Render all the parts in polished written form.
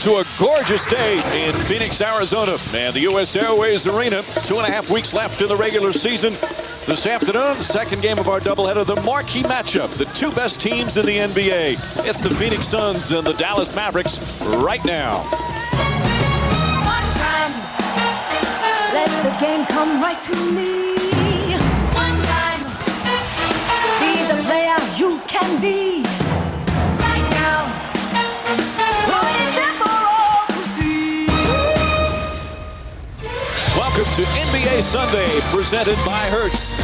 to a gorgeous day in Phoenix, Arizona, and the U.S. Airways Arena. 2.5 weeks left in the regular season. This afternoon, the second game of our doubleheader, the marquee matchup, the two best teams in the NBA. It's the Phoenix Suns and the Dallas Mavericks right now. One time, let the game come right to me. One time, be the player you can be. Right now, put it there for all to see. Welcome to NBA Sunday, presented by Hertz.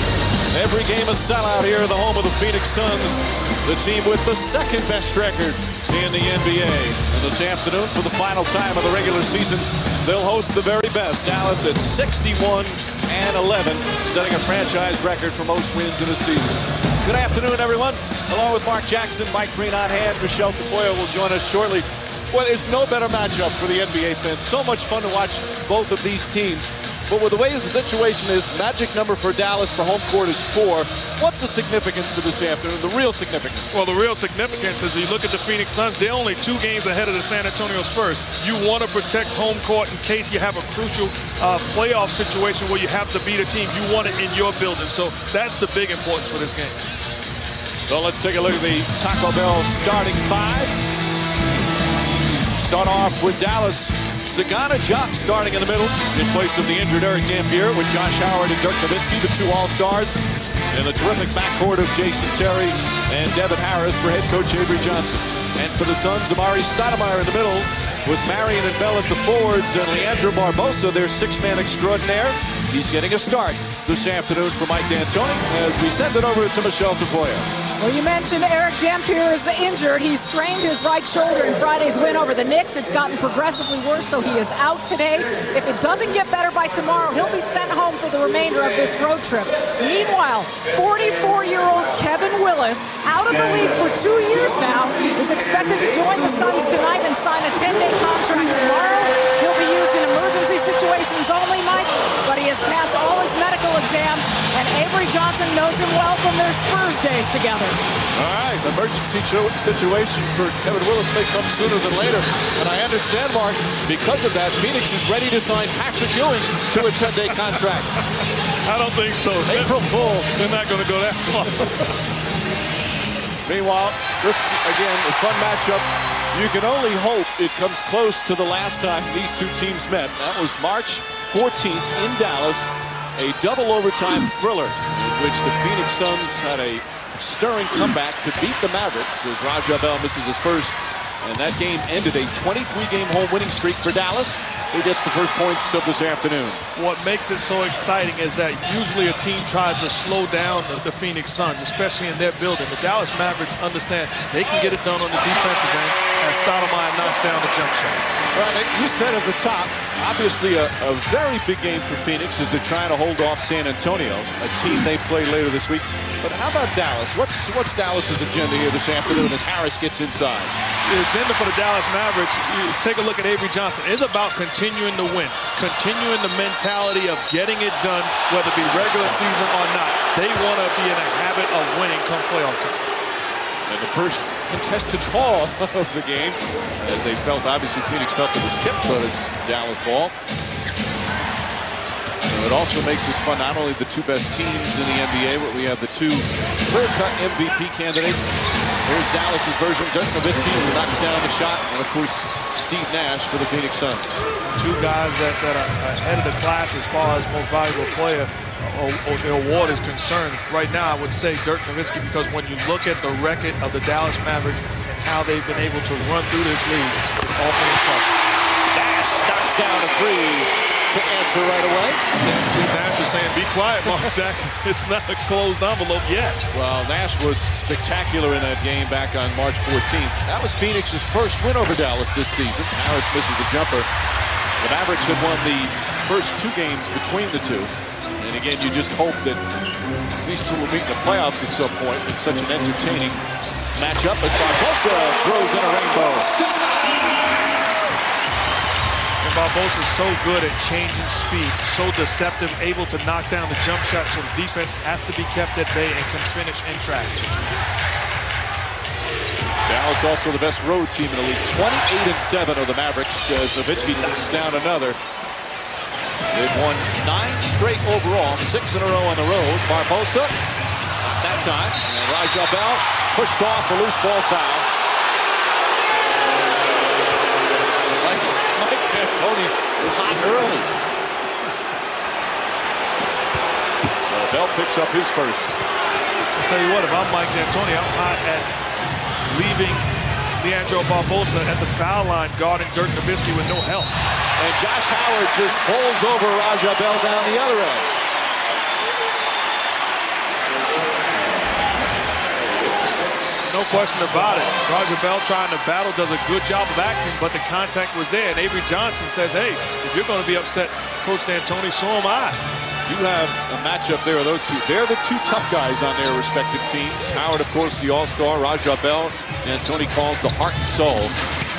Every game a sellout here in the home of the Phoenix Suns, the team with the second best record in the NBA. And this afternoon, for the final time of the regular season, they'll host the very best, Dallas, at 61-11, setting a franchise record for most wins in a season. Good afternoon, everyone. Along with Mark Jackson, Mike Breen on hand. Michelle Tafoya will join us shortly. Well, there's no better matchup for the NBA fans. So much fun to watch both of these teams. But with the way the situation is, magic number for Dallas for home court is 4. What's the significance for this afternoon, the real significance? Well, the real significance is you look at the Phoenix Suns, they're only 2 games ahead of the San Antonio Spurs. You want to protect home court in case you have a crucial playoff situation where you have to beat a team. You want it in your building. So that's the big importance for this game. So let's take a look at the Taco Bell starting 5. Start off with Dallas. Sagana Diop starting in the middle in place of the injured Eric Dampier with Josh Howard and Dirk Nowitzki, the 2 All-Stars, and the terrific backcourt of Jason Terry and Devin Harris for head coach Avery Johnson. And for the Suns, Amari Stoudemire in the middle with Marion and Bell at the forwards and Leandro Barbosa, their 6-man extraordinaire. He's getting a start this afternoon for Mike D'Antoni as we send it over to Michelle Tafoya. Well, you mentioned Eric Dampier is injured. He strained his right shoulder in Friday's win over the Knicks. It's gotten progressively worse, so he is out today. If it doesn't get better by tomorrow, he'll be sent home for the remainder of this road trip. Meanwhile, 44-year-old Kevin Willis, out of the league for 2 years now, is expected to join the Suns tonight and sign a 10-day contract tomorrow. He'll be used in emergency situations only, Mike, but he has passed all his medical exams, and Avery Johnson knows him well from their Spurs days together. All right, emergency situation for Kevin Willis may come sooner than later. And I understand, Mark, because of that, Phoenix is ready to sign Patrick Ewing to a 10-day contract. I don't think so. April Fools. They're not going to go that far. Meanwhile, this, again, a fun matchup. You can only hope it comes close to the last time these two teams met. That was March 14th in Dallas, a double overtime thriller in which the Phoenix Suns had a stirring comeback to beat the Mavericks as Raja Bell misses his first. And that game ended a 23-game home winning streak for Dallas, who gets the first points of this afternoon. What makes it so exciting is that usually a team tries to slow down the Phoenix Suns, especially in their building. The Dallas Mavericks understand they can get it done on the defensive end, and Stoudemire knocks down the jump shot. Right, you said at the top, obviously a very big game for Phoenix as they're trying to hold off San Antonio, a team they play later this week. But how about Dallas? What's Dallas's agenda here this afternoon as Harris gets inside? The agenda for the Dallas Mavericks, you take a look at Avery Johnson, is about continuing to win, continuing the mentality of getting it done, whether it be regular season or not. They want to be in a habit of winning come playoff time. And the first contested call of the game, as they felt, obviously Phoenix felt it was tipped, but it's Dallas ball. It also makes this fun, not only the 2 best teams in the NBA, but we have the 2 clear-cut MVP candidates. Here's Dallas's version, Dirk Nowitzki, who knocks down the shot, and of course, Steve Nash for the Phoenix Suns. 2 guys that are ahead of the class as far as most valuable player or the award is concerned. Right now, I would say Dirk Nowitzki, because when you look at the record of the Dallas Mavericks and how they've been able to run through this league, it's awfully impressive. Nash knocks down a 3 to answer right away. Yeah, Steve Nash was saying, be quiet, Mark Jackson. It's not a closed envelope yet. Well, Nash was spectacular in that game back on March 14th. That was Phoenix's first win over Dallas this season. Harris misses the jumper. The Mavericks had won the first 2 games between the 2. And again, you just hope that these 2 will meet in the playoffs at some point. It's such an entertaining matchup as Barbosa throws in a rainbow. Barbosa is so good at changing speeds, so deceptive, able to knock down the jump shot, so the defense has to be kept at bay and can finish in traffic. Dallas also the best road team in the league. 28-7 of the Mavericks as Nowitzki knocks down another. They've won 9 straight overall, 6 in a row on the road. Barbosa, that time, and Raja Bell pushed off a loose ball foul. Mike D'Antoni hot early. So Bell picks up his first. I'll tell you what, if I'm Mike D'Antoni, I'm hot at leaving Leandro Barbosa at the foul line guarding Dirk Nowitzki with no help. And Josh Howard just pulls over Raja Bell down the other end. No question about it. Raja Bell trying to battle, does a good job of acting, but the contact was there. And Avery Johnson says, hey, if you're going to be upset, Coach D'Antoni, so am I. You have a matchup there of those two. They're the two tough guys on their respective teams. Howard, of course, the all-star. Raja Bell, D'Antoni calls the heart and soul.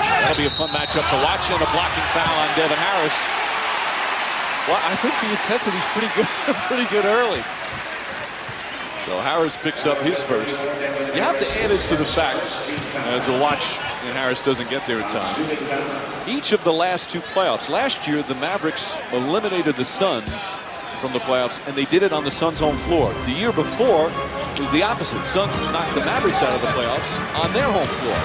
That'll be a fun matchup to watch, and a blocking foul on Devin Harris. Well, I think the intensity's pretty good early. So Harris picks up his first. You have to add it to the fact, as we'll watch, and Harris doesn't get there in time. Each of the last 2 playoffs. Last year, the Mavericks eliminated the Suns from the playoffs, and they did it on the Suns' home floor. The year before was the opposite. Suns knocked the Mavericks out of the playoffs on their home floor.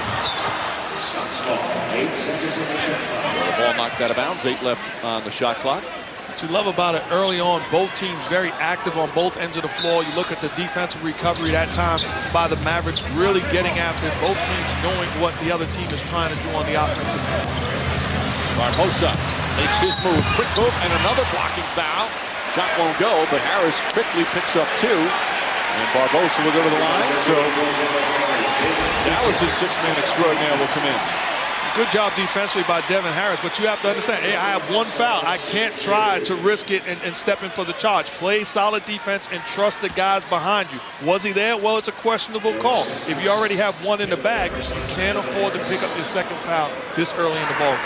The ball knocked out of bounds. 8 left on the shot clock. What you love about it early on, both teams very active on both ends of the floor. You look at the defensive recovery that time by the Mavericks, really getting after it. Both teams knowing what the other team is trying to do on the offensive end. Barbosa makes his move. Quick move and another blocking foul. Shot won't go, but Harris quickly picks up 2. And Barbosa will go to the line. So Dallas's 6-man extraordinaire will come in. Good job defensively by Devin Harris, but you have to understand, hey, I have 1 foul. I can't try to risk it and step in for the charge. Play solid defense and trust the guys behind you. Was he there? Well, it's a questionable call. If you already have 1 in the bag, you can't afford to pick up your 2nd foul this early in the ball.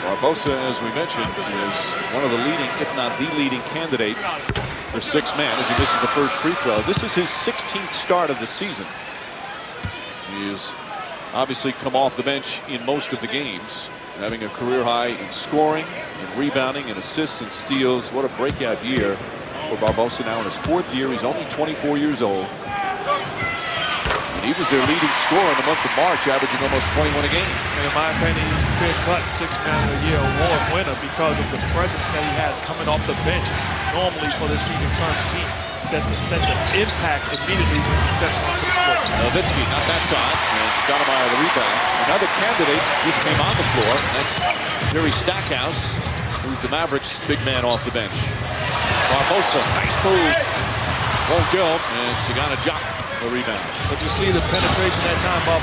Barbosa, as we mentioned, is one of the leading, if not the leading candidate for 6-man as he misses the first free throw. This is his 16th start of the season. He's obviously come off the bench in most of the games, having a career high in scoring, in rebounding, and assists and steals. What a breakout year for Barbosa now in his 4th year. He's only 24 years old. And he was their leading scorer in the month of March, averaging almost 21 a game. And in my opinion, he's a clear-cut 6-man of the year award winner because of the presence that he has coming off the bench. Normally for this Phoenix Suns team, sets an impact immediately when he steps onto the floor. Nowitzki, not that time, and Stoudemire the rebound. Another candidate just came on the floor. That's Jerry Stackhouse, who's the Mavericks' big man off the bench. Barbosa, nice move. Won't go, and Sagana Jock the rebound. But you see the penetration that time by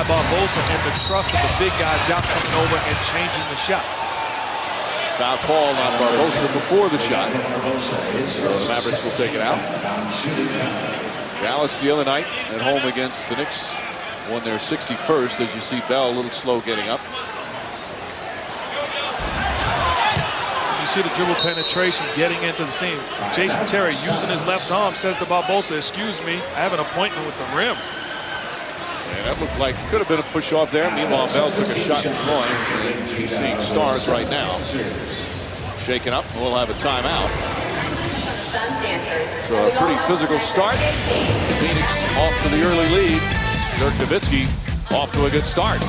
Barbosa and the trust of the big guy Jock coming over and changing the shot. Foul called on Barbosa before the shot. The Mavericks will take it out. Dallas the other night at home against the Knicks won their 61st. As you see, Bell a little slow getting up. You see the dribble penetration getting into the seam. Jason Terry using his left arm says to Barbosa, excuse me, I have an appointment with the rim. And that looked like it could have been a push off there. Meanwhile, Bell took a shot in the groin. He's seeing stars right now. Shaken up, and we'll have a timeout. So a pretty physical start. Phoenix off to the early lead. Dirk Nowitzki off to a good start.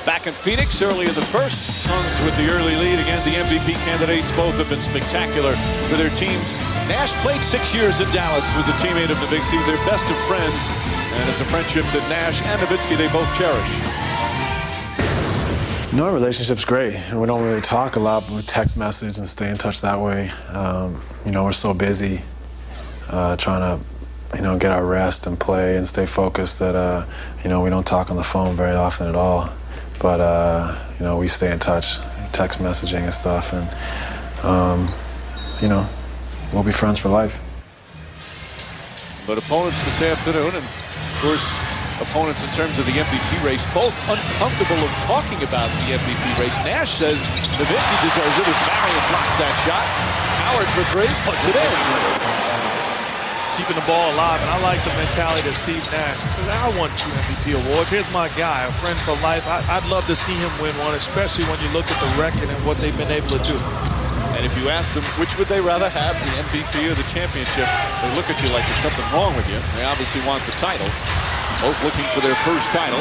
Back in Phoenix early in the first, Suns with the early lead. Again, the MVP candidates both have been spectacular for their teams. Nash played 6 years in Dallas, was a teammate of Nowitzki. They're best of friends, and it's a friendship that Nash and Nowitzki, they both cherish. No, our relationship's great. We don't really talk a lot, but we text message and stay in touch that way. You know, we're so busy trying to, get our rest and play and stay focused that, we don't talk on the phone very often at all. But, we stay in touch, text messaging and stuff, and, we'll be friends for life. But opponents this afternoon, and of course, opponents in terms of the MVP race, both uncomfortable of talking about the MVP race. Nash says Nowitzki deserves it as Marion blocks that shot. Howard for three, puts it in. Keeping the ball alive, and I like the mentality of Steve Nash. He says, I won 2 MVP awards. Here's my guy, a friend for life. I'd love to see him win one, especially when you look at the record and what they've been able to do. And if you ask them, which would they rather have, the MVP or the championship, they look at you like there's something wrong with you. They obviously want the title. Both looking for their first title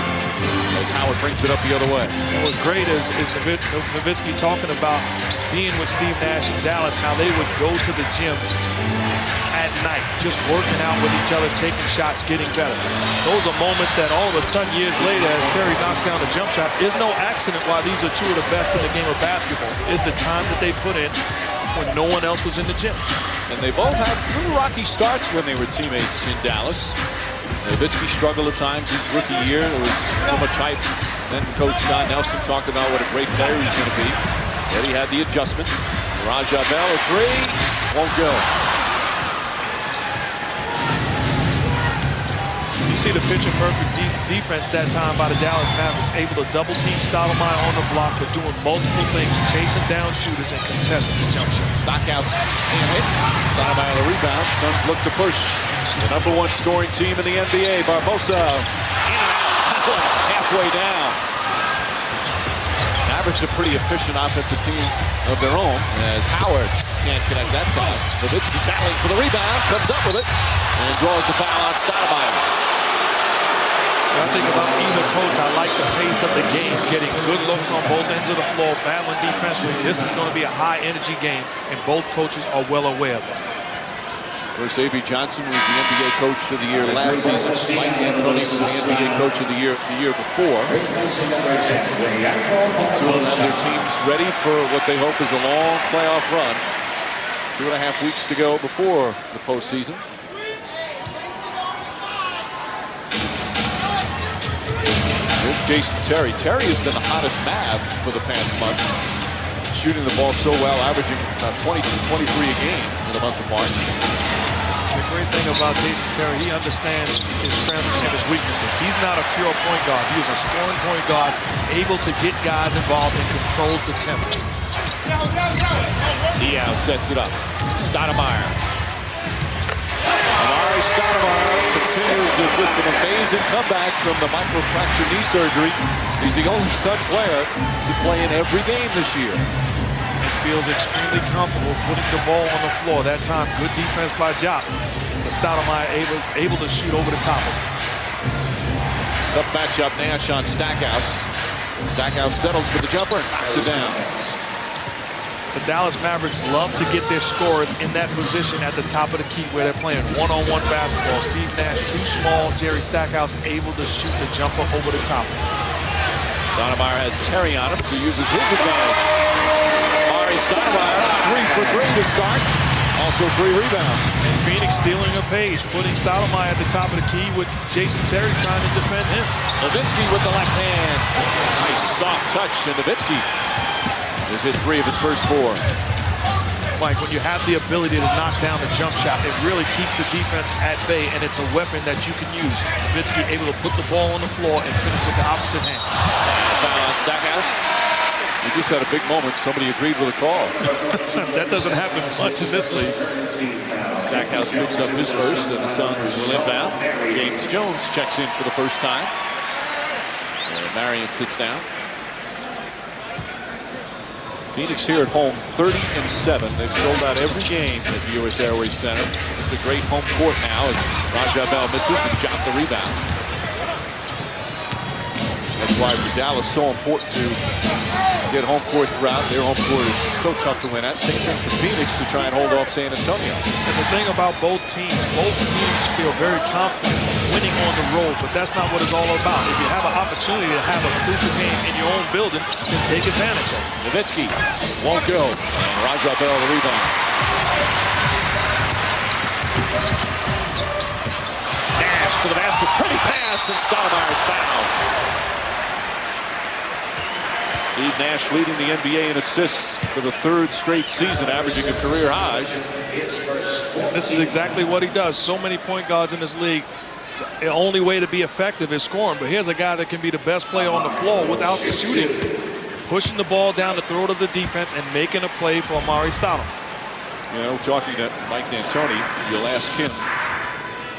as Howard brings it up the other way. What was great is Nowitzki talking about being with Steve Nash in Dallas, how they would go to the gym at night, just working out with each other, taking shots, getting better. Those are moments that all of a sudden, years later, as Terry knocks down the jump shot, is no accident why these are 2 of the best in the game of basketball. Is the time that they put in when no one else was in the gym. And they both had little rocky starts when they were teammates in Dallas. Nowitzki struggled at times his rookie year. There was so much hype. Then Coach Don Nelson talked about what a great player he's going to be. Then he had the adjustment. Raja Bell, a 3, won't go. You see the pitch-perfect defense that time by the Dallas Mavericks, able to double-team Stoudemire on the block, but doing multiple things, chasing down shooters and contesting the jump shot. Stockhouse can't hit. Stoudemire the rebound. Suns look to push. The #1 scoring team in the NBA. Barbosa in and out, halfway down. Mavericks a pretty efficient offensive team of their own, as Howard can't connect that time. Nowitzki battling for the rebound, comes up with it, and draws the foul on Stoudemire. When I think about either coach, I like the pace of the game, getting good looks on both ends of the floor, battling defensively. This is going to be a high-energy game, and both coaches are well aware of it. Of course, A.B. Johnson was the NBA Coach of the Year last season. Mike D'Antoni was the NBA Coach of the year before. 2 of their teams ready for what they hope is a long playoff run. 2.5 weeks to go before the postseason. Here's Jason Terry. Terry has been the hottest Mav for the past month, shooting the ball so well, averaging about 22-23 a game in the month of March. The great thing about Jason Terry, he understands his strengths and his weaknesses. He's not a pure point guard. He is a scoring point guard, able to get guys involved and controls the tempo. Diaz sets it up. Stoudemire. Stoudemire continues with just an amazing comeback from the microfracture knee surgery. He's the only Sun player to play in every game this year. He feels extremely comfortable putting the ball on the floor. That time, good defense by Jop. But Stoudemire able to shoot over the top of it. Tough matchup, Nash on Stackhouse. Stackhouse settles for the jumper and knocks it down. The Dallas Mavericks love to get their scorers in that position at the top of the key where they're playing one-on-one basketball. Steve Nash too small, Jerry Stackhouse able to shoot the jumper over the top. Stoudemire has Terry on him, so uses his advantage. Stoudemire, 3 for 3 to start. Also 3 rebounds. And Phoenix stealing a page, putting Stoudemire at the top of the key with Jason Terry trying to defend him. Nowitzki with the left hand. Nice soft touch, and Nowitzki has hit 3 of his first 4. Mike, when you have the ability to knock down the jump shot, it really keeps the defense at bay, and it's a weapon that you can use. Nowitzki able to put the ball on the floor and finish with the opposite hand. Foul on Stackhouse. We just had a big moment. Somebody agreed with a call. That doesn't happen much in this league. Stackhouse picks up his first, and the Suns will inbound. James Jones checks in for the first time. And Marion sits down. Phoenix here at home, 30-7. They've sold out every game at the U.S. Airways Center. It's a great home court now as Raja Bell misses and Jop the rebound. That's why for Dallas, so important to get home court throughout. Their home court is so tough to win at. Same thing for Phoenix to try and hold off San Antonio. And the thing about both teams feel very confident winning on the road, but that's not what it's all about. If you have an opportunity to have a crucial game in your own building, then take advantage of it. Nowitzki won't go, and Raja Bell the rebound. Nash to the basket, pretty pass, and Stoudemire's foul. Steve Nash leading the NBA in assists for the 3rd straight season, averaging a career high. This is exactly what he does. So many point guards in this league the only way to be effective is scoring. But here's a guy that can be the best player on the floor without shooting, pushing the ball down the throat of the defense and making a play for Amari Stoudemire. You know, talking to Mike D'Antoni, you'll ask him,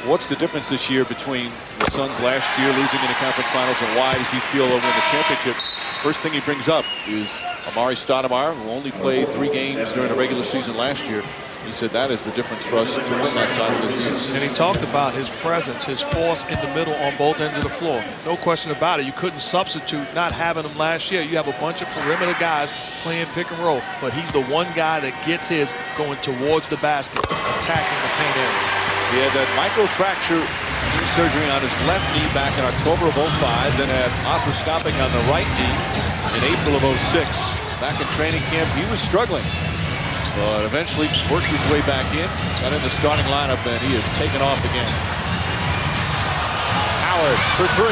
what's the difference this year between the Suns last year losing in the conference finals and why does he feel they'll win the championship? First thing he brings up is Amari Stoudemire, who only played 3 games during the regular season last year. He said that is the difference for us to win that title this year. And he talked about his presence, his force in the middle on both ends of the floor. No question about it. You couldn't substitute not having him last year. You have a bunch of perimeter guys playing pick and roll, but he's the one guy that gets his going towards the basket, attacking the paint area. He had that microfracture knee surgery on his left knee back in October of 05, then had arthroscopic on the right knee in April of 06. Back in training camp, he was struggling. But eventually worked his way back in, got in the starting lineup, and he has taken off again. Howard for 3.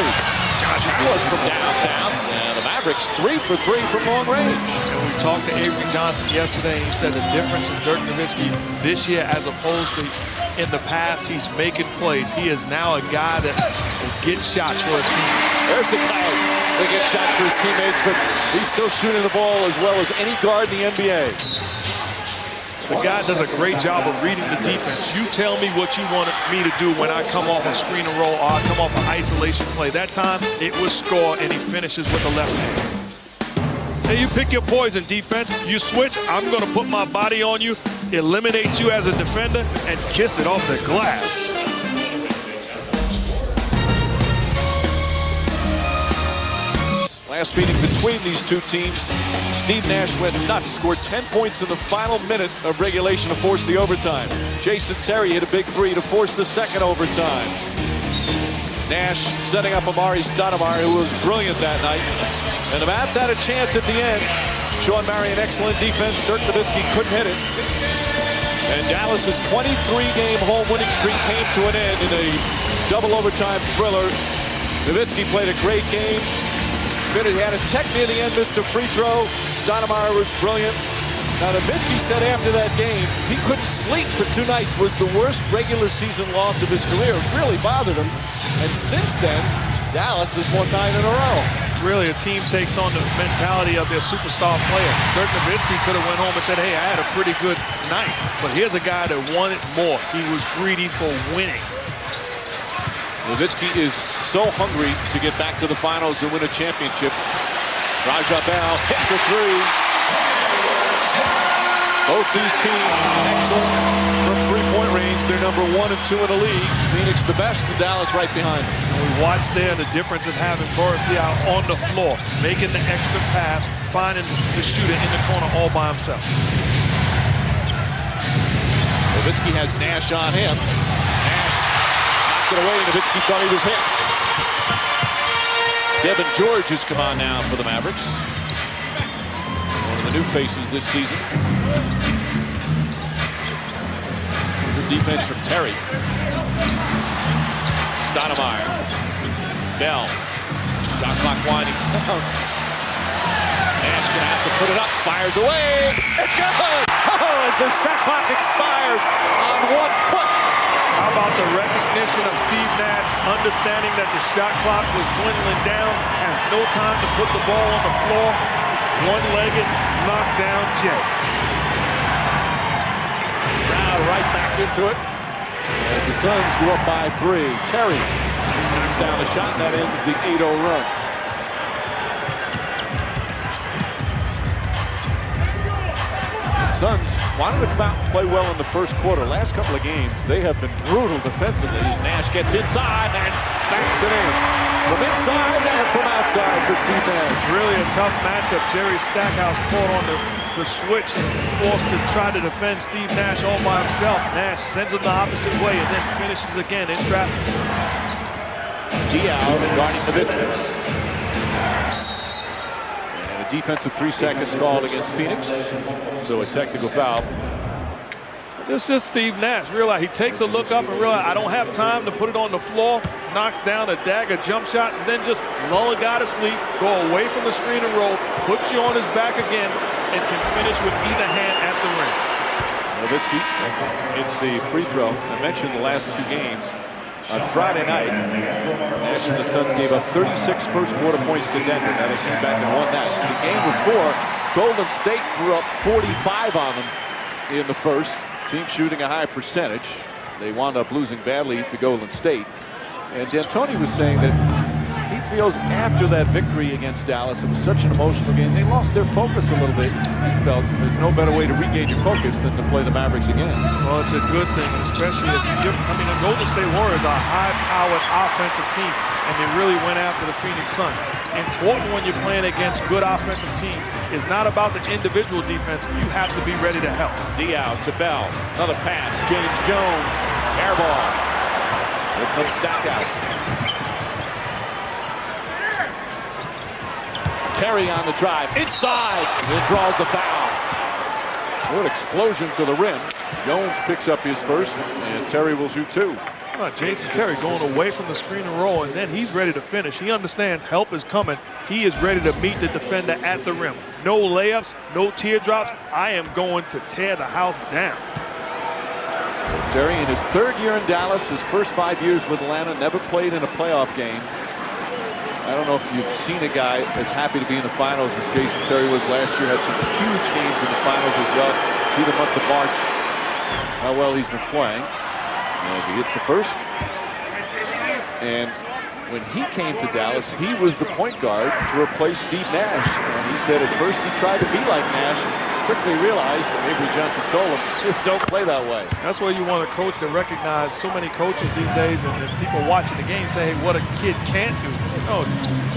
Josh Howard from downtown. And the Mavericks 3 for 3 from long range. And we talked to Avery Johnson yesterday, and he said the difference in Dirk Nowitzki this year as opposed to in the past, he's making plays. He is now a guy that will get shots for his teammates. There's the crowd. They get shots for his teammates, but he's still shooting the ball as well as any guard in the NBA. The guy does a great job of reading the defense. You tell me what you want me to do when I come off a screen and roll or I come off an isolation play. That time, it was score, and he finishes with the left hand. Hey, you pick your poison, defense. You switch, I'm going to put my body on you, eliminate you as a defender, and kiss it off the glass. Last meeting between these two teams, Steve Nash went nuts, scored 10 points in the final minute of regulation to force the overtime. Jason Terry hit a big 3 to force the second overtime. Nash setting up Amari Stoudemire, who was brilliant that night. And the Mavs had a chance at the end. Sean Marion, excellent defense. Dirk Nowitzki couldn't hit it. And Dallas's 23-game home winning streak came to an end in a double overtime thriller. Nowitzki played a great game. He had a tech near the end, missed a free throw. Stoudemire was brilliant. Now, Nowitzki said after that game he couldn't sleep for 2 nights. Was the worst regular season loss of his career. It really bothered him. And since then, Dallas has won 9 in a row. Really, a team takes on the mentality of their superstar player. Dirk Nowitzki could have went home and said, hey, I had a pretty good night. But here's a guy that wanted more. He was greedy for winning. Nowitzki is so hungry to get back to the finals and win a championship. Raja Bell hits a 3. Both these teams excellent from 3-point range. They're number 1 and 2 in the league. Phoenix the best, and Dallas right behind them. We watched there the difference in having Boris Diaw on the floor, making the extra pass, finding the shooter in the corner all by himself. Nowitzki has Nash on him. Nash knocked it away. Nowitzki thought he was hit. Devin George has come on now for the Mavericks. One of the new faces this season. Good defense from Terry. Stoudemire. Bell. Shot clock winding down. Nash gonna have to put it up. Fires away. It's good! Oh, as the shot clock expires on 1 foot. How about the recognition of Steve Nash, understanding that the shot clock was dwindling down, has no time to put the ball on the floor. One-legged, knockdown Jay. Crowd right back into it as the Suns go up by 3. Terry knocks down the shot, and that ends the 8-0 run. Suns wanted to come out and play well in the first quarter. Last couple of games, they have been brutal defensively as Nash gets inside and banks it in. From inside and from outside for Steve Nash. Really a tough matchup. Jerry Stackhouse caught on the switch and forced to try to defend Steve Nash all by himself. Nash sends him the opposite way and then finishes again in traffic. Diaw guarding Nowitzki. Defensive 3 seconds called against Phoenix, so a technical foul. This is Steve Nash. Realize he takes a look up and realize I don't have time to put it on the floor, knocks down a dagger jump shot, and then just lull a guy to sleep, go away from the screen and roll, puts you on his back again, and can finish with either hand at the rim. Nowitzki, it's the free throw. I mentioned the last 2 games. On Friday night, Nash and the Suns gave up 36 first-quarter points to Denver. Now they came back and won that. The game before, Golden State threw up 45 on them in the first. Team shooting a high percentage. They wound up losing badly to Golden State. And D'Antoni was saying that he feels after that victory against Dallas, it was such an emotional game, they lost their focus a little bit. He felt there's no better way to regain your focus than to play the Mavericks again. Well, it's a good thing, especially if you give, I mean, the Golden State Warriors are a high-powered offensive team, and they really went after the Phoenix Suns. Important when you're playing against good offensive teams is not about the individual defense. You have to be ready to help. Diaw to Bell. Another pass. James Jones. Air ball. Here comes Stackhouse. Terry on the drive. Inside. It draws the foul. Good explosion to the rim. Jones picks up his first, and Terry will shoot two. Jason Terry going away from the screen and roll, and then he's ready to finish. He understands help is coming. He is ready to meet the defender at the rim. No layups, no teardrops. I am going to tear the house down. Terry in his third year in Dallas, his first 5 years with Atlanta, never played in a playoff game. I don't know if you've seen a guy as happy to be in the finals as Jason Terry was last year. Had some huge games in the finals as well. See the month of March, how well he's been playing. And he hits the first. And when he came to Dallas, he was the point guard to replace Steve Nash. And he said at first he tried to be like Nash, quickly realized that Avery Johnson told him, don't play that way. That's why you want a coach to recognize. So many coaches these days and people watching the game say, hey, what a kid can't do. No,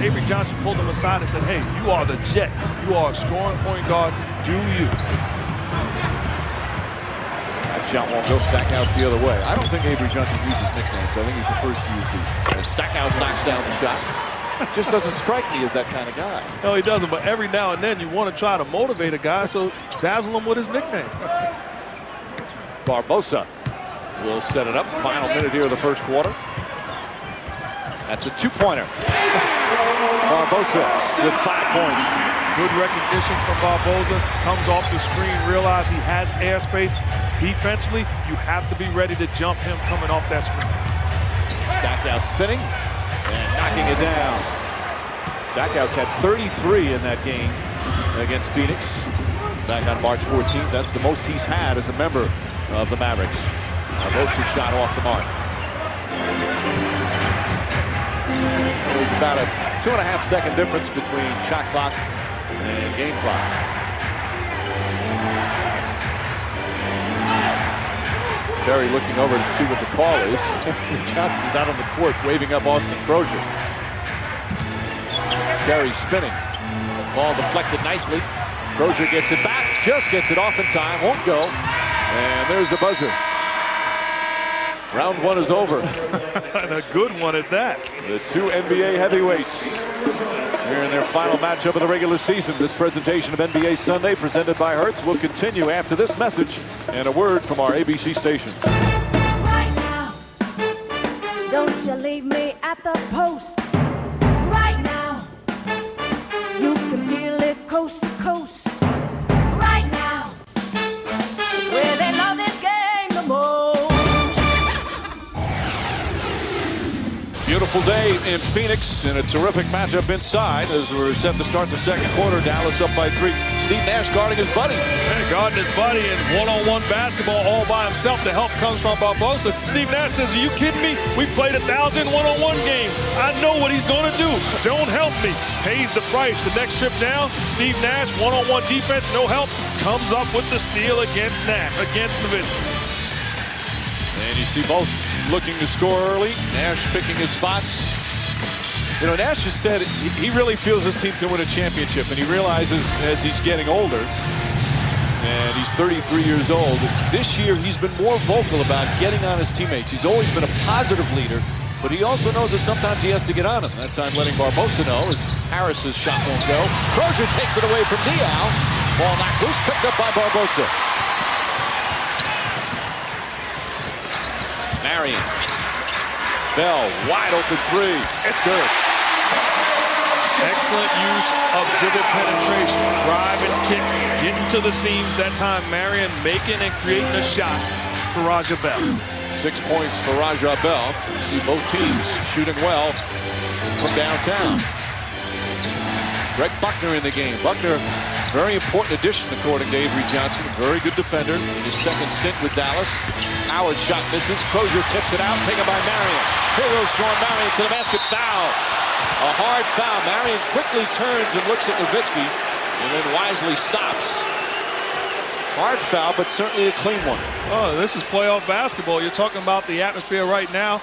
Avery Johnson pulled him aside and said, hey, you are the jet. You are a scoring point guard. Do you? That shot won't go. Stackhouse the other way. I don't think Avery Johnson uses nicknames. I think he prefers to use these. And Stackhouse knocks down the shot. Just doesn't strike me as that kind of guy. No, he doesn't, but every now and then you want to try to motivate a guy, so dazzle him with his nickname. Barbosa will set it up. Final minute here of the first quarter. That's a two-pointer. Barbosa with 5 points. Good recognition from Barbosa. Comes off the screen, realize he has airspace. Defensively, you have to be ready to jump him coming off that screen. Stackhouse spinning and knocking it down. Stackhouse had 33 in that game against Phoenix back on March 14th. That's the most he's had as a member of the Mavericks. Barbosa shot off the mark. There's about a 2.5-second difference between shot clock and game clock. Terry looking over to see what the call is. Johnson's out on the court waving up Austin Crozier. Terry spinning. Ball deflected nicely. Crozier gets it back, just gets it off in time, won't go. And there's the buzzer. Round one is over. And a good one at that. The two NBA heavyweights here in their final matchup of the regular season. This presentation of NBA Sunday presented by Hertz will continue after this message and a word from our ABC stations. Right now, don't you leave me at the post. Right now, you can feel it coast to coast. Right now, where they love this game the most. Beautiful day in Phoenix and a terrific matchup inside as we're set to start the second quarter. Dallas up by 3. Steve Nash guarding his buddy. Man, guarding his buddy in one-on-one basketball all by himself. The help comes from Barbosa. Steve Nash says, are you kidding me? We played 1,000 one-on-one games. I know what he's going to do. Don't help me. Pays the price. The next trip down, Steve Nash, one-on-one defense, no help, comes up with the steal against Nash, against Nowitzki. And you see both looking to score early. Nash picking his spots. You know, Nash has said he really feels his team can win a championship, and he realizes as he's getting older, and he's 33 years old, this year he's been more vocal about getting on his teammates. He's always been a positive leader, but he also knows that sometimes he has to get on them. That time letting Barbosa know as Harris's shot won't go. Crozier takes it away from Diaw. Ball knocked loose, picked up by Barbosa. Marion. Bell, wide open three. It's good. Excellent use of dribble penetration. Drive and kick. Getting to the seams. That time Marion making and creating a shot for Raja Bell. 6 points for Raja Bell. You see both teams shooting well from downtown. Greg Buckner in the game. Buckner, very important addition according to Avery Johnson. Very good defender in his second stint with Dallas. Howard shot misses. Crozier tips it out, taken by Marion. Here goes Sean Marion to the basket. Foul. A hard foul. Marion quickly turns and looks at Nowitzki and then wisely stops. Hard foul, but certainly a clean one. Oh, this is playoff basketball. You're talking about the atmosphere right now.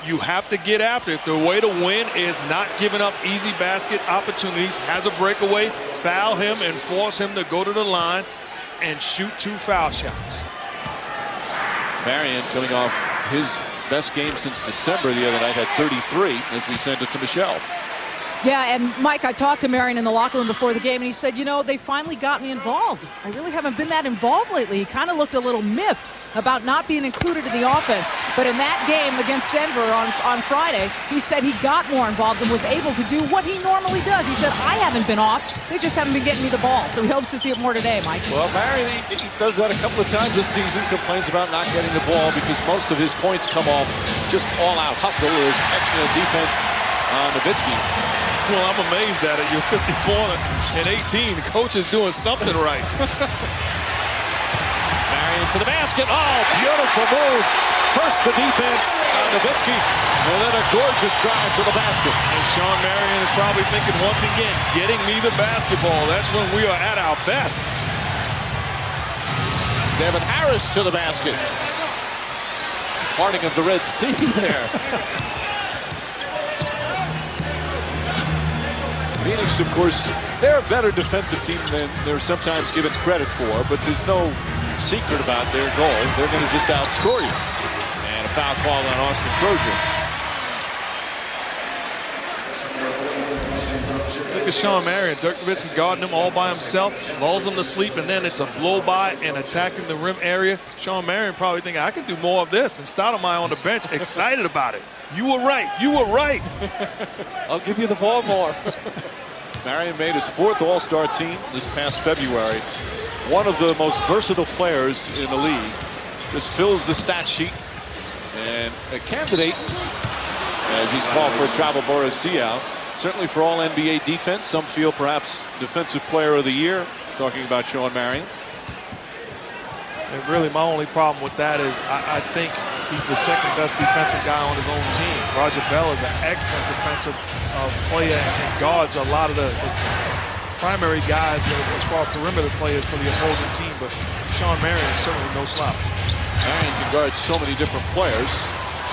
You have to get after it. The way to win is not giving up easy basket opportunities. Has a breakaway, foul him and force him to go to the line and shoot 2 foul shots. Marion coming off his best game since December the other night, had 33 as we send it to Michelle. Yeah, and Mike, I talked to Marion in the locker room before the game, and he said, you know, they finally got me involved. I really haven't been that involved lately. He kind of looked a little miffed about not being included in the offense. But in that game against Denver on Friday, he said he got more involved and was able to do what he normally does. He said, I haven't been off. They just haven't been getting me the ball. So he hopes to see it more today, Mike. Well, Marion, he does that a couple of times this season, complains about not getting the ball because most of his points come off just all-out hustle. There's excellent defense on Nowitzki. Well, I'm amazed at it. You're 54 and 18. The coach is doing something right. Marion to the basket. Oh, beautiful move. First the defense on Nowitzki, and then a gorgeous drive to the basket. And Sean Marion is probably thinking once again, getting me the basketball. That's when we are at our best. Devin Harris to the basket. Parting of the Red Sea there. Phoenix, of course, they're a better defensive team than they're sometimes given credit for, but there's no secret about their goal. They're going to just outscore you. And a foul call on Austin Crozier. Look at Sean Marion. Dirk Nowitzki guarding him all by himself, lulls him to sleep, and then it's a blow-by and attacking the rim area. Sean Marion probably thinking, I can do more of this. And Stoudemire on the bench, excited about it. You were right. You were right. I'll give you the ball more. Marion made his 4th All-Star team this past February. One of the most versatile players in the league. Just fills the stat sheet. And a candidate, as he's called for a travel Boris Diaw, certainly for all NBA defense. Some feel perhaps Defensive Player of the Year, talking about Sean Marion. And really, my only problem with that is I think he's the second best defensive guy on his own team. Raja Bell is an excellent defensive player and guards a lot of the primary guys as far as perimeter players for the opposing team. But Sean Marion is certainly no slouch. Marion can guard so many different players.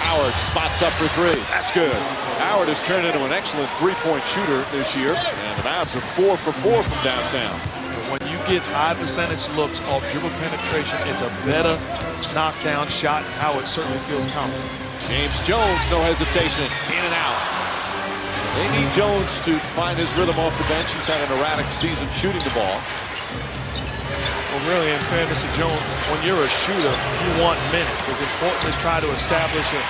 Howard spots up for 3. That's good. Howard has turned into an excellent 3-point shooter this year. And the Mavs are 4 for 4 from downtown. When you get high percentage looks off dribble penetration, it's a better knockdown shot. Howard certainly feels confident. James Jones, no hesitation, in and out. They need Jones to find his rhythm off the bench. He's had an erratic season shooting the ball. Well, really, in fairness to Jones, when you're a shooter, you want minutes. It's important to try to establish a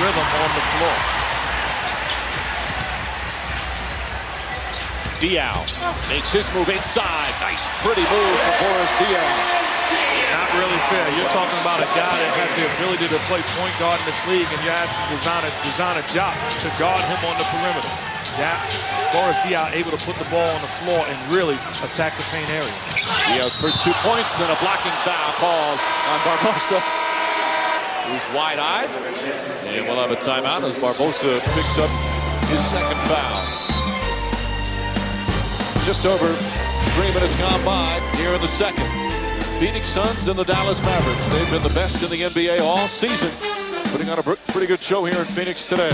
rhythm on the floor. Diaw makes his move inside. Nice, pretty move from Boris Diaw. Not really fair. You're talking about a guy that has the ability to play point guard in this league, and you're asking design a job to guard him on the perimeter. Boris Diaw able to put the ball on the floor and really attack the paint area. Diaw's first 2 points and a blocking foul called on Barbosa, who's wide-eyed. And we'll have a timeout as Barbosa picks up his second foul. Just over 3 minutes gone by here in the second. Phoenix Suns and the Dallas Mavericks. They've been the best in the NBA all season, putting on a pretty good show here in Phoenix today.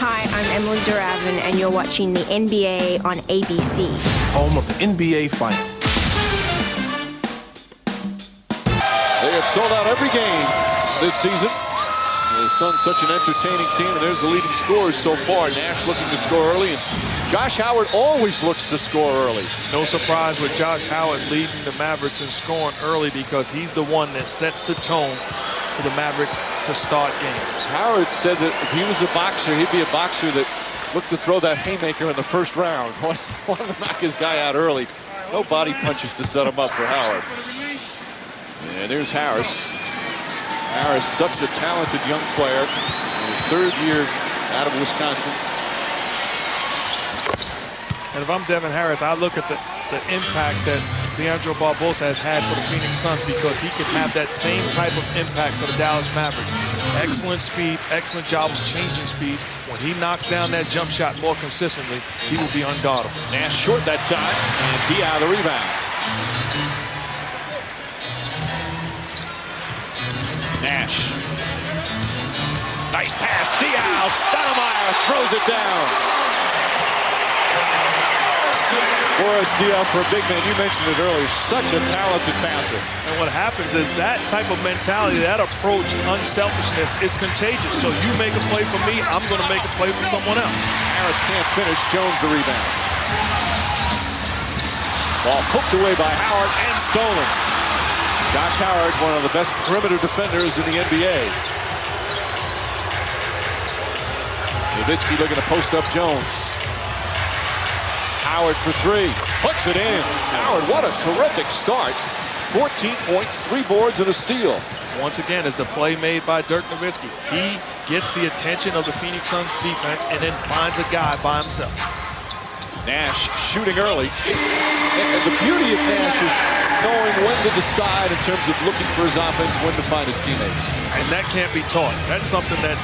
Hi, I'm Emily Duravin, and you're watching the NBA on ABC. Home of the NBA Finals. They have sold out every game this season. The Suns such an entertaining team, and there's the leading scorers so far. Nash looking to score early, and Josh Howard always looks to score early. No surprise with Josh Howard leading the Mavericks and scoring early because he's the one that sets the tone for the Mavericks to start games. Howard said that if he was a boxer, he'd be a boxer that looked to throw that haymaker in the first round. Wanted to knock his guy out early. No body punches to set him up for Howard. And there's Harris. Harris, such a talented young player. In his 3rd year out of Wisconsin. And if I'm Devin Harris, I look at the impact that Leandro Barbosa has had for the Phoenix Suns, because he can have that same type of impact for the Dallas Mavericks. Excellent speed, excellent job of changing speeds. When he knocks down that jump shot more consistently, he will be unguardable. Nash short that time, and Diaw the rebound. Nash. Nice pass, Diaw. Stoudemire throws it down. Boris Diaw, for a big man, you mentioned it earlier, such a talented passer. And what happens is that type of mentality, that approach, unselfishness is contagious. So you make a play for me, I'm going to make a play for someone else. Harris can't finish. Jones the rebound. Ball poked away by Howard and stolen. Josh Howard, one of the best perimeter defenders in the NBA. Nowitzki looking to post up Jones. Howard for 3, puts it in. Howard, what a terrific start. 14 points, 3 boards, and a steal. Once again, is the play made by Dirk Nowitzki. He gets the attention of the Phoenix Suns defense and then finds a guy by himself. Nash shooting early. And the beauty of Nash is knowing when to decide in terms of looking for his offense, when to find his teammates. And that can't be taught. That's something that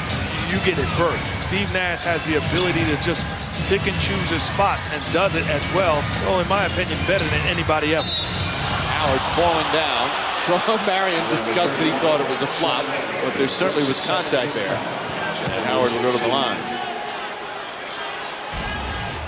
you get at birth. Steve Nash has the ability to just pick and choose his spots, and does it as well, in my opinion, better than anybody else. Howard falling down. Sean Marion discussed that he thought it was a flop, but there certainly was contact there. And Howard will go to the line.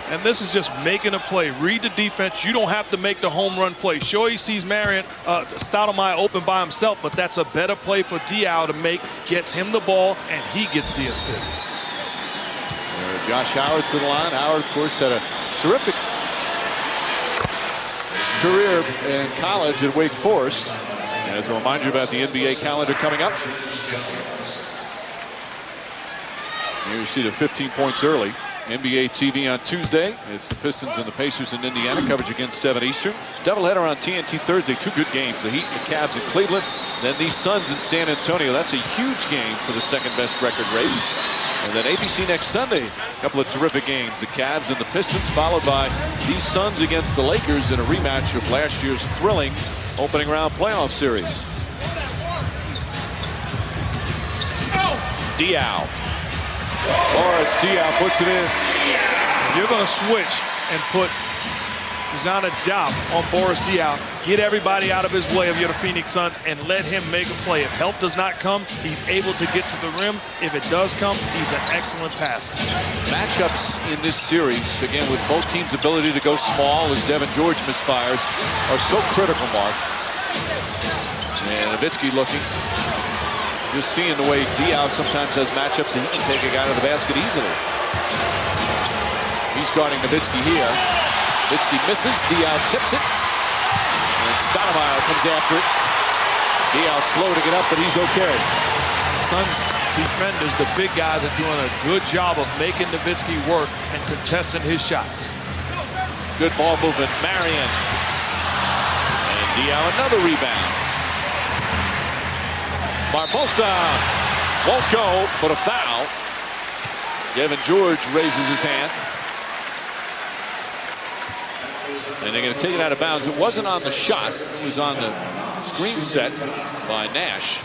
And this is just making a play. Read the defense. You don't have to make the home run play. Sure, he sees Stoudemire open by himself, but that's a better play for Diaw to make. Gets him the ball, and he gets the assist. Josh Howard to the line. Howard, of course, had a terrific career in college at Wake Forest. And as a reminder about the NBA calendar coming up, here you see the 15 points early. NBA TV on Tuesday. It's the Pistons and the Pacers in Indiana. Coverage against 7 Eastern. Doubleheader on TNT Thursday. 2 good games. The Heat and the Cavs in Cleveland. Then these Suns in San Antonio. That's a huge game for the 2nd best record race. And then ABC next Sunday. A couple of terrific games. The Cavs and the Pistons, followed by these Suns against the Lakers in a rematch of last year's thrilling opening round playoff series. Diaw. Boris Diaw puts it in. You're going to switch and put Zana Diop on Boris Diaw. Get everybody out of his way if you're the Phoenix Suns and let him make a play. If help does not come, he's able to get to the rim. If it does come, he's an excellent passer. Matchups in this series, again, with both teams' ability to go small as Devin George misfires, are so critical, Mark. And Nowitzki looking. Just seeing the way Diaw sometimes has matchups and he can take a guy to the basket easily. He's guarding Nowitzki here. Nowitzki misses. Diaw tips it. And Stoudemire comes after it. Diaw slow to get up, but he's okay. Suns defenders, the big guys, are doing a good job of making Nowitzki work and contesting his shots. Good ball movement. Marion. And Diaw another rebound. Barbosa won't go, but a foul. Devin George raises his hand. And they're going to take it out of bounds. It wasn't on the shot. It was on the screen set by Nash.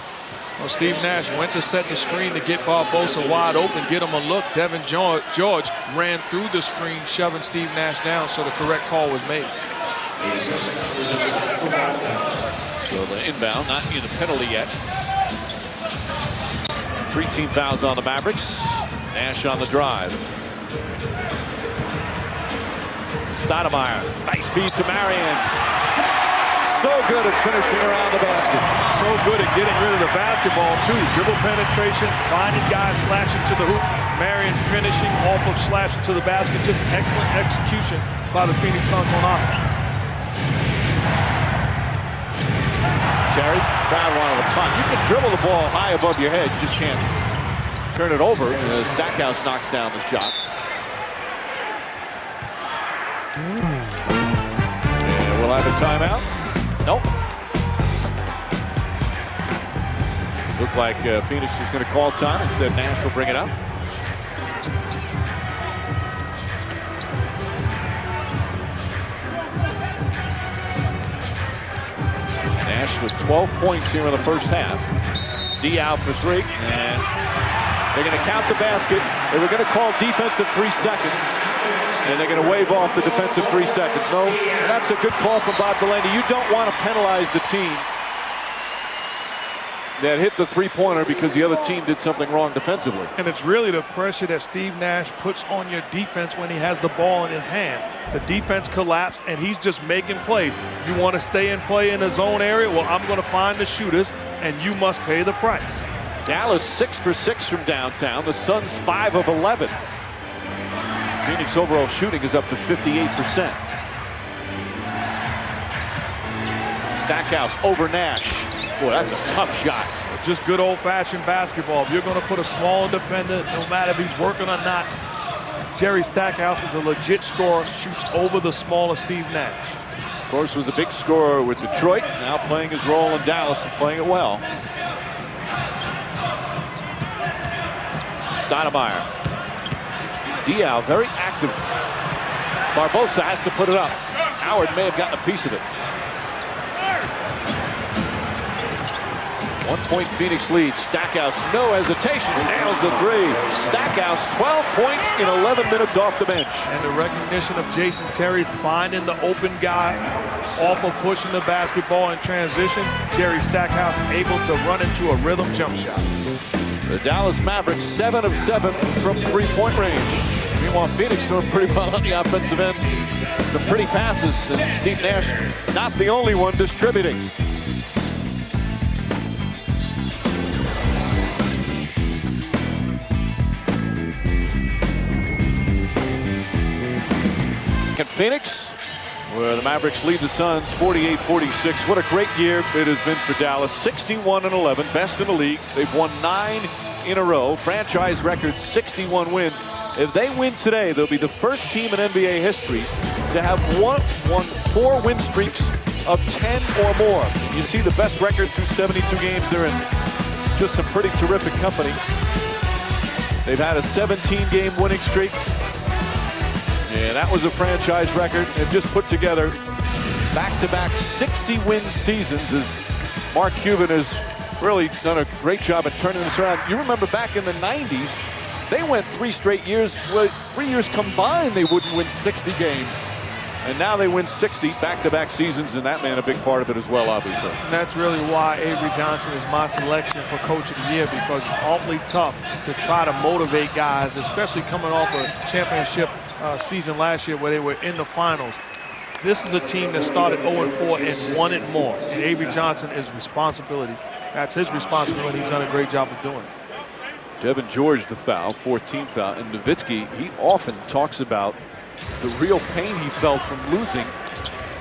Well, Steve Nash went to set the screen to get Barbosa wide open, get him a look. Devin George ran through the screen, shoving Steve Nash down, so the correct call was made. So the inbound, not in the penalty yet. 3 team fouls on the Mavericks. Nash on the drive. Stoudemire, nice feed to Marion. So good at finishing around the basket. So good at getting rid of the basketball, too. Dribble penetration, finding guys slashing to the hoop. Marion finishing off of slashing to the basket. Just excellent execution by the Phoenix Suns on offense. Terry, crowd wanted a punt. You can dribble the ball high above your head. You just can't turn it over. Stackhouse knocks down the shot. And we'll have a timeout. Nope. Looked like Phoenix was going to call time. Instead, Nash will bring it up. Nash with 12 points here in the first half. D out for 3, and they're going to count the basket. They were going to call defensive 3 seconds, and they're going to wave off the defensive 3 seconds. No, that's a good call from Bob Delaney. You don't want to penalize the team that hit the three-pointer because the other team did something wrong defensively. And it's really the pressure that Steve Nash puts on your defense when he has the ball in his hands. The defense collapsed, and he's just making plays. You want to stay and play in the zone area? Well, I'm going to find the shooters, and you must pay the price. Dallas 6 for 6 from downtown. The Suns 5 of 11. Phoenix overall shooting is up to 58%. Stackhouse over Nash. Boy, that's a tough shot. Just good old-fashioned basketball. If you're going to put a smaller defender, no matter if he's working or not, Jerry Stackhouse is a legit scorer, shoots over the smaller Steve Nash. Of course, was a big scorer with Detroit, now playing his role in Dallas and playing it well. Stoudemire. Diaw, very active. Barbosa has to put it up. Howard may have gotten a piece of it. 1-point Phoenix lead. Stackhouse, no hesitation, nails the 3. Stackhouse, 12 points in 11 minutes off the bench. And the recognition of Jason Terry finding the open guy off of pushing the basketball in transition. Jerry Stackhouse able to run into a rhythm jump shot. The Dallas Mavericks 7 of 7 from three-point range. Meanwhile, Phoenix doing pretty well on the offensive end. Some pretty passes, and Steve Nash not the only one distributing. At Phoenix, where the Mavericks lead the Suns 48-46. What a great year it has been for Dallas. 61-11, best in the league. They've won 9 in a row. Franchise record 61 wins. If they win today, they'll be the first team in NBA history to have won 4 win streaks of 10 or more. You see the best records through 72 games. They're in just some pretty terrific company. They've had a 17-game winning streak. Yeah, that was a franchise record. They've just put together back-to-back 60-win seasons as Mark Cuban has really done a great job at turning this around. You remember back in the 90s, they went 3 straight years. Well, 3 years combined, they wouldn't win 60 games. And now they win 60 back-to-back seasons, and that man a big part of it as well, obviously. And that's really why Avery Johnson is my selection for Coach of the Year, because it's awfully tough to try to motivate guys, especially coming off a championship season last year where they were in the finals. This is a team that started 0-4 and won it more. And Avery Johnson is responsibility. That's his responsibility. He's done a great job of doing it. Devin George the foul, 14th foul. And Nowitzki, he often talks about the real pain he felt from losing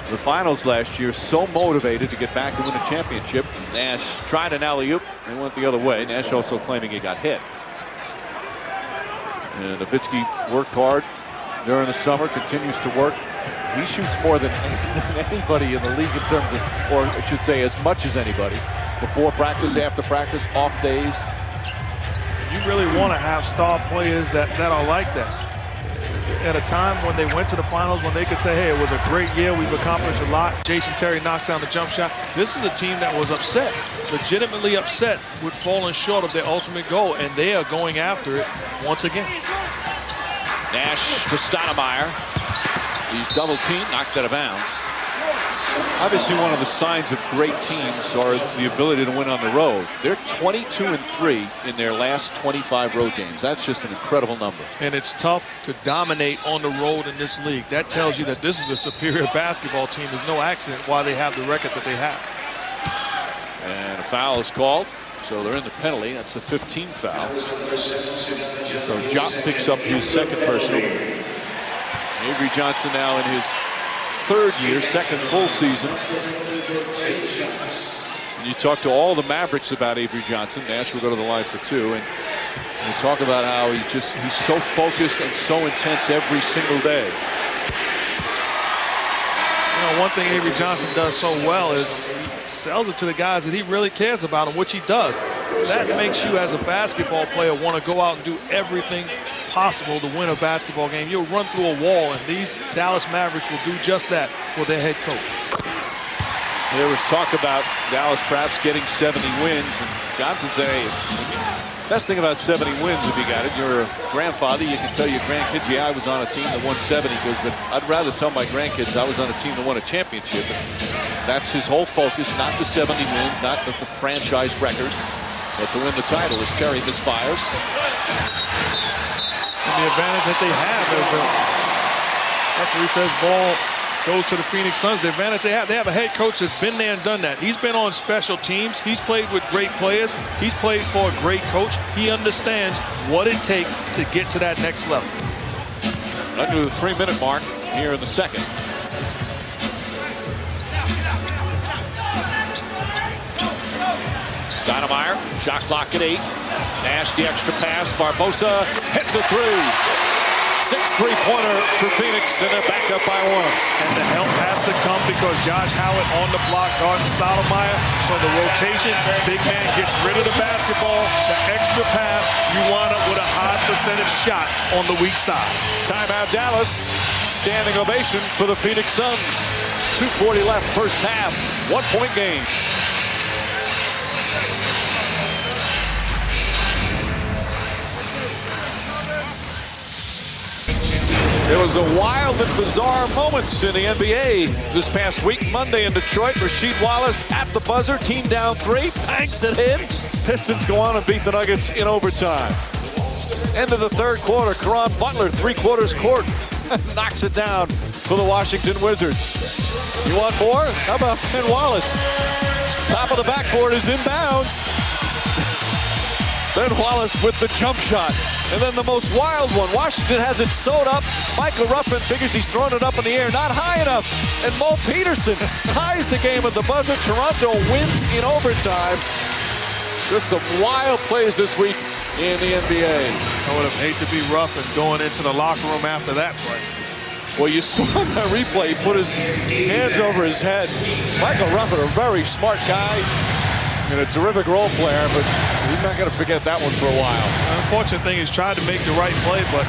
the finals last year. So motivated to get back and win a championship. Nash tried an alley-oop and went the other way. Nash also claiming he got hit. And Nowitzki worked hard during the summer, continues to work. He shoots more than anybody in the league in terms of, or I should say as much as anybody, before practice, after practice, off days. You really want to have star players that are like that. At a time when they went to the finals, when they could say, hey, it was a great year, we've accomplished a lot. Jason Terry knocks down the jump shot. This is a team that was upset, legitimately upset with falling short of their ultimate goal, and they are going after it once again. Nash to Stoudemire. He's double teamed, knocked out of bounds. Obviously, one of the signs of great teams are the ability to win on the road. They're 22-3 in their last 25 road games. That's just an incredible number. And it's tough to dominate on the road in this league. That tells you that this is a superior basketball team. There's no accident why they have the record that they have. And a foul is called. So they're in the penalty. That's a 15th foul. So Jock picks up his second personal. Avery Johnson now in his 3rd year, 2nd full season. And you talk to all the Mavericks about Avery Johnson. Nash will go to the line for 2. And you talk about how he's so focused and so intense every single day. You know, one thing Avery Johnson does so well is sells it to the guys that he really cares about and which he does. That makes you, as a basketball player, want to go out and do everything possible to win a basketball game. You'll run through a wall, and these Dallas Mavericks will do just that for their head coach. There was talk about Dallas perhaps getting 70 wins, and Johnson said, hey, best thing about 70 wins, if you got it, you're a grandfather, you can tell your grandkids, yeah, I was on a team that won 70. He goes, but I'd rather tell my grandkids I was on a team that won a championship. And that's his whole focus, not the 70 wins, not the franchise record, but to win the title. As Terry misfires. And the advantage that they have as the referee says ball goes to the Phoenix Suns. The advantage they have a head coach that's been there and done that. He's been on special teams. He's played with great players. He's played for a great coach. He understands what it takes to get to that next level. Under the 3-minute mark here in the second. Stoudemire, shot clock at 8. Nash the extra pass. Barbosa hits a 3. 6 3-pointer for Phoenix, and they're back up by 1. And the help has to come because Josh Howard on the block guarding Stoudemire. So the rotation, big man gets rid of the basketball, the extra pass, you wind up with a high percentage shot on the weak side. Timeout Dallas. Standing ovation for the Phoenix Suns. 2:40 left, first half. 1-point game. There was a wild and bizarre moments in the NBA this past week. Monday in Detroit, Rasheed Wallace at the buzzer, team down 3, banks it in. Pistons go on and beat the Nuggets in overtime. End of the third quarter, Caron Butler, 3/4 court, knocks it down for the Washington Wizards. You want more? How about Ben Wallace? Top of the backboard is inbounds. Ben Wallace with the jump shot. And then the most wild one. Washington has it sewed up. Michael Ruffin figures he's throwing it up in the air. Not high enough. And Mo Peterson ties the game at the buzzer. Toronto wins in overtime. Just some wild plays this week in the NBA. I would have hated to be Ruffin going into the locker room after that play. Well, you saw that replay. He put his hands over his head. Michael Ruffin, a very smart guy. And a terrific role player, but he's not going to forget that one for a while. The unfortunate thing is tried to make the right play, but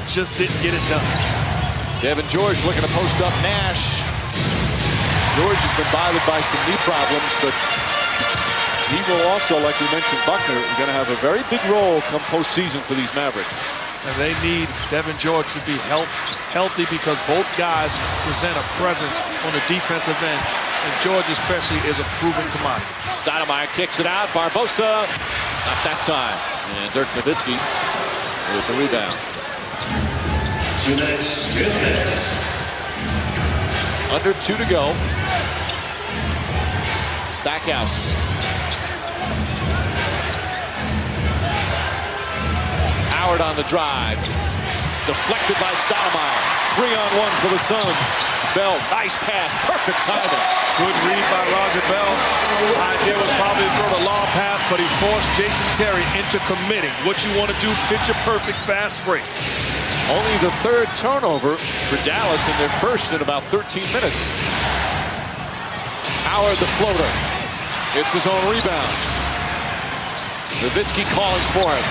just didn't get it done. Devin George looking to post up Nash. George has been bothered by some knee problems, but he will also, like we mentioned, Buckner, going to have a very big role come postseason for these Mavericks. And they need Devin George to be healthy because both guys present a presence on the defensive end. And George especially is a proven commodity. Stoudemire kicks it out. Barbosa, not that time. And Dirk Nowitzki with the rebound. Under 2 to go. Stackhouse. Howard on the drive. Deflected by Stoudemire. 3-on-1 for the Suns. Bell, nice pass, perfect timing. Good read by Roger Bell. Idea was probably to throw the long pass, but he forced Jason Terry into committing. What you want to do, picture perfect fast break. Only the 3rd turnover for Dallas in their first in about 13 minutes. Howard the floater. It's his own rebound. Nowitzki calling for it.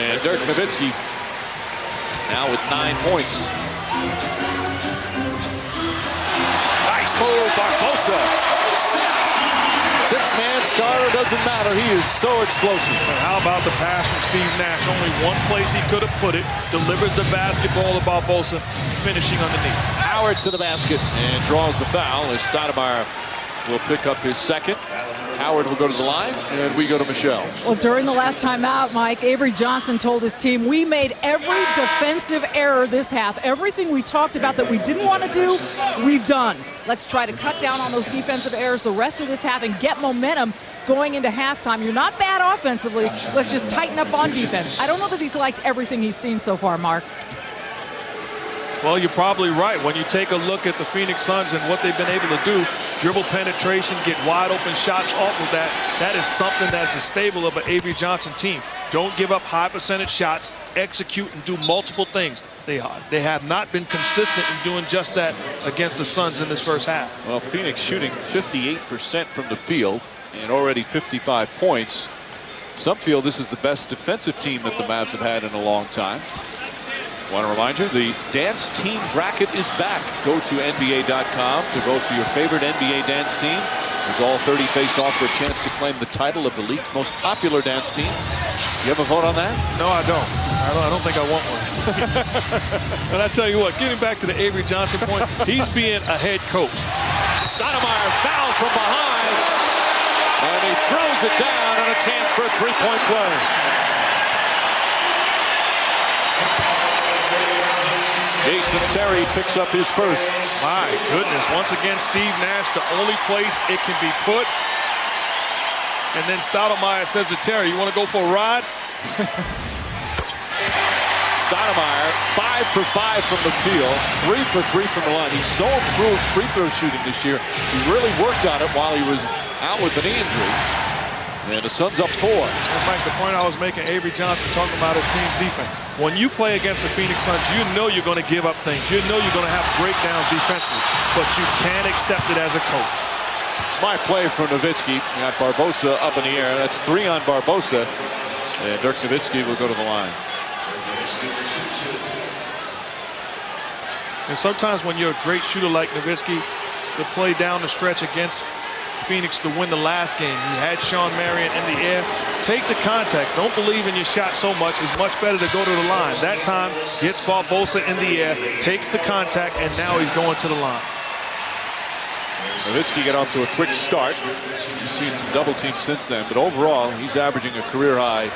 And Dirk Nowitzki now with 9 points. Nice move, Barbosa. 6-man starter, doesn't matter. He is so explosive. And how about the pass from Steve Nash? Only one place he could have put it. Delivers the basketball to Barbosa, finishing underneath. Howard to the basket and draws the foul as Stoudemire will pick up his second. Howard will go to the line, and we go to Michelle. Well, during the last time out, Mike, Avery Johnson told his team, we made every defensive error this half. Everything we talked about that we didn't want to do, we've done. Let's try to cut down on those defensive errors the rest of this half and get momentum going into halftime. You're not bad offensively. Let's just tighten up on defense. I don't know that he's liked everything he's seen so far, Mark. Well, you're probably right. When you take a look at the Phoenix Suns and what they've been able to do, dribble penetration, get wide open shots off of that, that is something that's a staple of an Avery Johnson team. Don't give up high percentage shots. execute and do multiple things. They have not been consistent in doing just that against the Suns in this first half. Well, Phoenix shooting 58% from the field and already 55 points. Some feel this is the best defensive team that the Mavs have had in a long time. Want to remind you, the dance team bracket is back. Go to NBA.com to vote for your favorite NBA dance team. As all 30 face off for a chance to claim the title of the league's most popular dance team. You have a vote on that? No, I don't. I don't think I want one. But I tell you what, getting back to the Avery Johnson point, he's being a head coach. Stoudemire fouled from behind. And he throws it down and a chance for a three-point play. Jason Terry picks up his first. My goodness, once again, Steve Nash, the only place it can be put. And then Stoudemire says to Terry, you want to go for a ride? Stoudemire, 5 for 5 from the field, 3 for 3 from the line. He's so improved free throw shooting this year. He really worked on it while he was out with an knee injury. And the Suns up 4. And Mike, the point I was making, Avery Johnson talking about his team's defense. When you play against the Phoenix Suns, you know you're going to give up things. You know you're going to have breakdowns defensively, but you can't accept it as a coach. Smart play from Nowitzki. Got Barbosa up in the air. That's 3 on Barbosa. And Dirk Nowitzki will go to the line. And sometimes when you're a great shooter like Nowitzki, the play down the stretch against Phoenix to win the last game, he had Sean Marion in the air. Take the contact. Don't believe in your shot so much. It's much better to go to the line. That time, gets Barbosa in the air, takes the contact, and now he's going to the line. Nowitzki got off to a quick start. You've seen some double teams since then, but overall, he's averaging a career high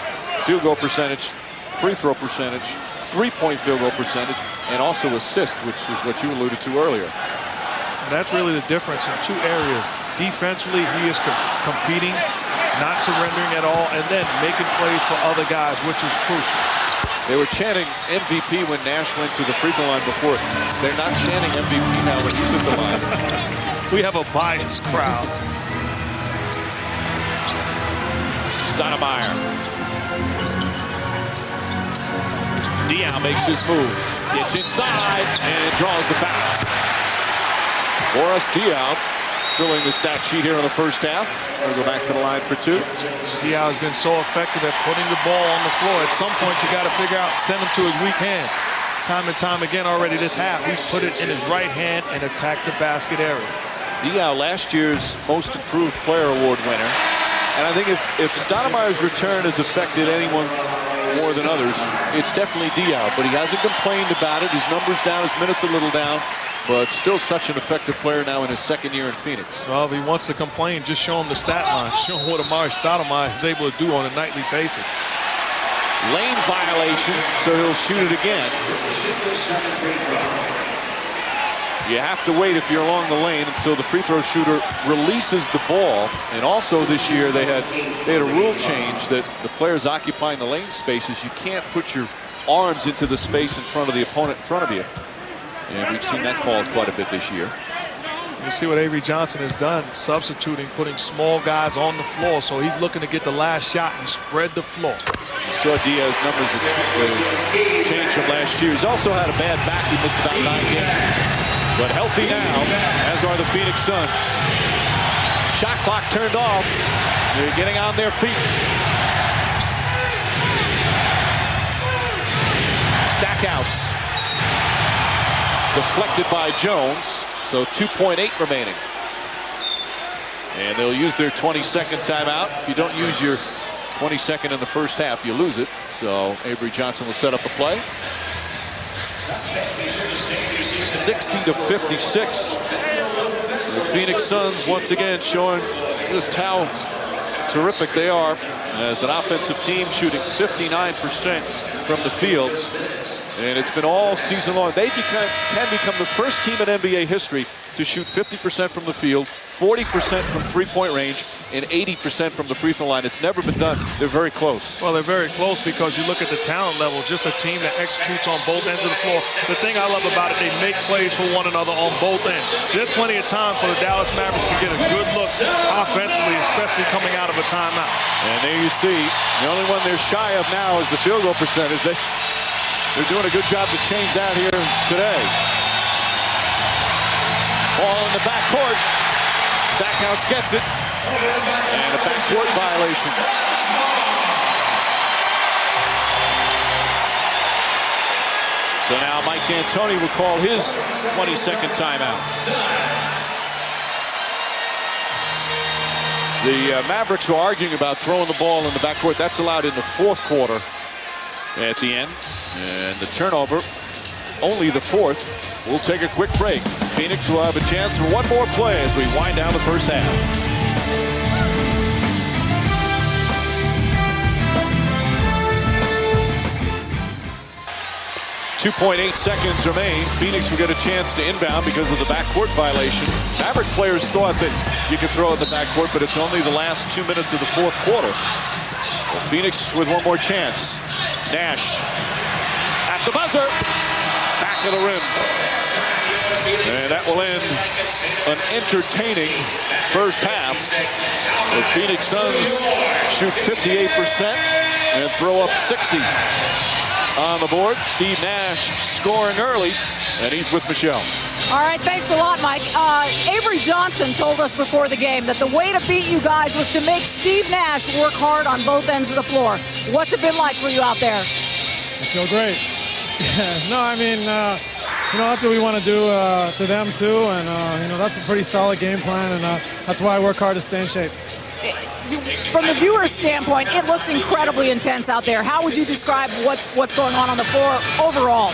field goal percentage, free throw percentage, 3-point field goal percentage, and also assists, which is what you alluded to earlier. And that's really the difference in 2 areas. Defensively, he is competing, not surrendering at all, and then making plays for other guys, which is crucial. They were chanting MVP when Nash went to the free throw line before. They're not chanting MVP now when he's at the line. We have a biased crowd. Stoudemire. Diaw makes his move. Gets inside and draws the foul. Boris Diaw filling the stat sheet here in the first half. We'll go back to the line for 2. Diaw has been so effective at putting the ball on the floor. At some point, you got to figure out, send him to his weak hand. Time and time again already this half, he's put it in his right hand and attacked the basket area. Diaw, last year's Most Improved Player Award winner. And I think if Stoudemire's return has affected anyone more than others, it's definitely Diaw. But he hasn't complained about it. His numbers down, his minutes a little down. But still such an effective player now in his second year in Phoenix. Well, if he wants to complain, just show him the stat line. Show him what Amari Stoudemire is able to do on a nightly basis. Lane violation, so he'll shoot it again. You have to wait if you're along the lane until the free throw shooter releases the ball. And also this year they had a rule change that the players occupying the lane spaces, you can't put your arms into the space in front of the opponent in front of you. And we've seen that called quite a bit this year. You see what Avery Johnson has done, substituting, putting small guys on the floor. So he's looking to get the last shot and spread the floor. You saw Diaz's numbers change from last year. He's also had a bad back. He missed about 9 games. But healthy now, as are the Phoenix Suns. Shot clock turned off. They're getting on their feet. Stackhouse. Deflected by Jones, so 2.8 remaining. And they'll use their 20-second timeout. If you don't use your 22nd in the first half, you lose it. So Avery Johnson will set up a play. 60-56. The Phoenix Suns once again showing just how terrific they are as an offensive team, shooting 59% from the field. And it's been all season long. They can become the first team in NBA history to shoot 50% from the field, 40% from three-point range and 80% from the free throw line. It's never been done. They're very close. Well, they're very close because you look at the talent level, just a team that executes on both ends of the floor. The thing I love about it, they make plays for one another on both ends. There's plenty of time for the Dallas Mavericks to get a good look offensively, especially coming out of a timeout. And there you see, the only one they're shy of now is the field goal percentage. They're doing a good job to change that here today. Ball in the backcourt. Stackhouse gets it. And a backcourt violation. So now Mike D'Antoni will call his 22nd timeout. The Mavericks were arguing about throwing the ball in the backcourt. That's allowed in the fourth quarter at the end. And the turnover, only the fourth. We'll take a quick break. Phoenix will have a chance for one more play as we wind down the first half. 2.8 seconds remain. Phoenix will get a chance to inbound because of the backcourt violation. Maverick players thought that you could throw it in the backcourt, but it's only the last 2 minutes of the fourth quarter. Well, Phoenix with one more chance. Nash at the buzzer. Back of the rim. And that will end an entertaining first half. The Phoenix Suns shoot 58% and throw up 60. On the board, Steve Nash scoring early, and he's with Michelle. All right, thanks a lot, Mike. Avery Johnson told us before the game that the way to beat you guys was to make Steve Nash work hard on both ends of the floor. What's it been like for you out there? I feel great. No, I mean, that's what we want to do to them too, and that's a pretty solid game plan, and that's why I work hard to stay in shape. From the viewer's standpoint, it looks incredibly intense out there. How would you describe what's going on the floor overall?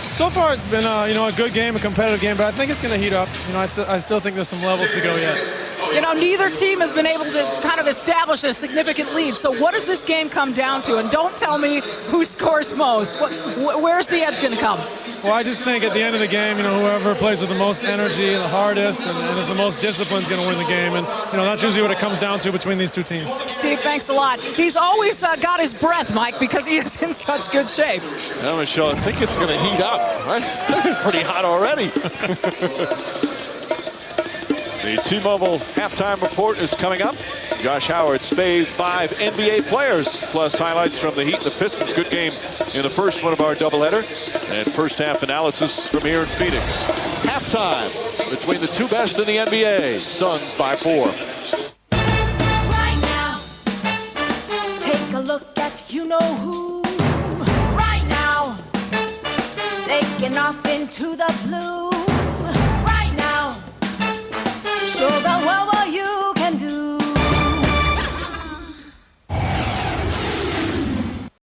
So far, it's been a good game, a competitive game, but I think it's going to heat up. I still think there's some levels to go yet. Neither team has been able to kind of establish a significant lead. So what does this game come down to? And don't tell me who scores most. Where's the edge going to come? Well, I just think at the end of the game, whoever plays with the most energy, the hardest, and is the most disciplined is going to win the game. And, that's usually what it comes down to between these two teams. Steve, thanks a lot. He's always got his breath, Mike, because he is in such good shape. Well, Michelle, I think it's going to heat up, right? Pretty hot already. The T-Mobile halftime report is coming up. Josh Howard's fave 5 NBA players, plus highlights from the Heat and the Pistons. Good game in the first one of our doubleheader. And first half analysis from here in Phoenix. Halftime between the two best in the NBA. Suns by 4. Right now, take a look at you-know-who. Right now, taking off into the blue.